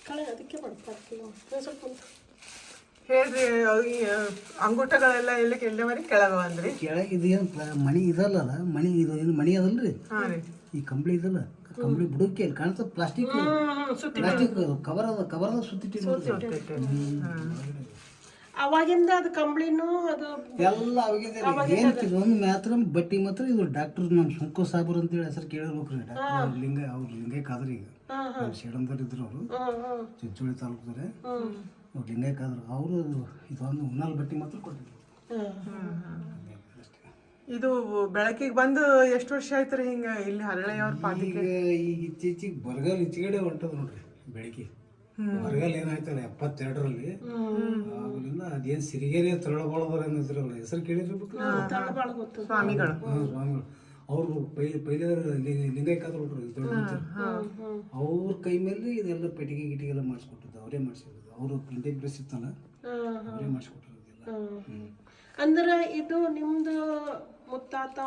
ಕಳೆ ಅದಕ್ಕೆ ಮಾಡ್ತಾರೆ ಸ್ವಲ್ಪ ಹೇಳ್ರಿ ಅಂಗುಟಗಳೆಲ್ಲ ಎಲ್ಲವರಿ ಕೆಳಗ ಅಂದ್ರಿ ಕೆಳಗೆ ಇದು ಏನು ಮಣಿ ಇದಲ್ಲ ಮಣಿ ಇದು ಏನು ಮಣಿ ಅದಲ್ರಿ ಈ ಕಂಬಳಿ ಇದಲ್ಲ ಕಂಬಳಿ ಬುಡಕ್ಕೆ ಅಲ್ಲಿ ಕಾಣ್ತದೆ ಪ್ಲಾಸ್ಟಿಕ್ ಕವರ್ ಅದ ಸುತ್ತಿಟ್ಟು ಅವಾಗಿಂದ ಅದು ಕಂಬಳಿನೂ ಅದು ಎಲ್ಲ ಅವಾಗಿಂದ ಏನು ಇದೊಂದು ಮಾತ್ರ ಬಟ್ಟಿ ಮಾತ್ರ ಇದು ಡಾಕ್ಟರ್ ನಮ್ಮ ಸುಂಕೋ ಸಾಬರ್ ಅಂತೇಳಿ ಹೆಸರು ಕೇಳಿರ್ಬೇಕ್ರಿ ಡಾಕ್ಟರ್ ಲಿಂಗ ಅವ್ರು ಲಿಂಗೈಕಾದ್ರಿ ಈಗ ನಮ್ಮ ಸೇಡಂದವ್ರು ಇದ್ರು ಅವರು ಚಿಂಚೋಳಿ ತಾಲೂಕದಾರೆ ಅವ್ರು ಲಿಂಗೈಕಾದ್ರು ಅವರು ಇದೊಂದು ಉನ್ನಾಲ್ ಬಟ್ಟಿ ಮಾತ್ರ ಕೊಟ್ಟಿದ್ರು. ಇದು ಬೆಳಕಿಗೆ ಬಂದು ಎಷ್ಟು ವರ್ಷ ಆಯ್ತು ರೀ ಹಿಂಗೆ ಇಲ್ಲಿ ಹರಳೆಯವ್ರ ಪಾತಿಗೆ ಈಗ ಇತ್ತೀಚಿಗೆ ಬರಗಾಲ ಈಚೆಗಡೆ ಹೊಂಟದ ನೋಡ್ರಿ ಬೆಳಗ್ಗೆ ಬರಗಾಲ ಏನಾಯ್ತಲ್ಲ 72ರಲ್ಲಿ ಆಮೇಲಿಂದ ಅದೇನು ಸಿರಿಗೆರೆ ತಳಬಾಳದವ್ರು ಏನಿದ್ರಲ್ಲ ಹೆಸರು ಕೇಳಿರ್ಬೇಕು ಸ್ವಾಮಿಗಳು ಸ್ವಾಮಿಗಳು ಅವರು ಪೈಲೆದವ್ರು ಲಿಂಗೈಕಾದ್ರು ನೋಡ್ರಿ ದೊಡ್ಡ ಅವ್ರ ಕೈ ಮೇಲೆ ಇದೆಲ್ಲ ಪೆಟ್ಟಿಗೆ ಗಿಟಿಗೆಲ್ಲ ಮಾಡಿಸ್ಕೊಟ್ಟಿದ್ದು ಅವರೇ ಮಾಡಿಸಿದ್ರು ಅವರು ಪ್ರಿಂಟಿಂಗ್ ಪ್ರೆಸ್ ಇತ್ತಲ್ಲ ಅವರೇ ಮಾಡಿಸ್ಕೊಟ್ಟಿರೋದಿಲ್ಲ. ಅಂದ್ರೆ ಇದು ನಿಮ್ದು ಮುತ್ತಾತ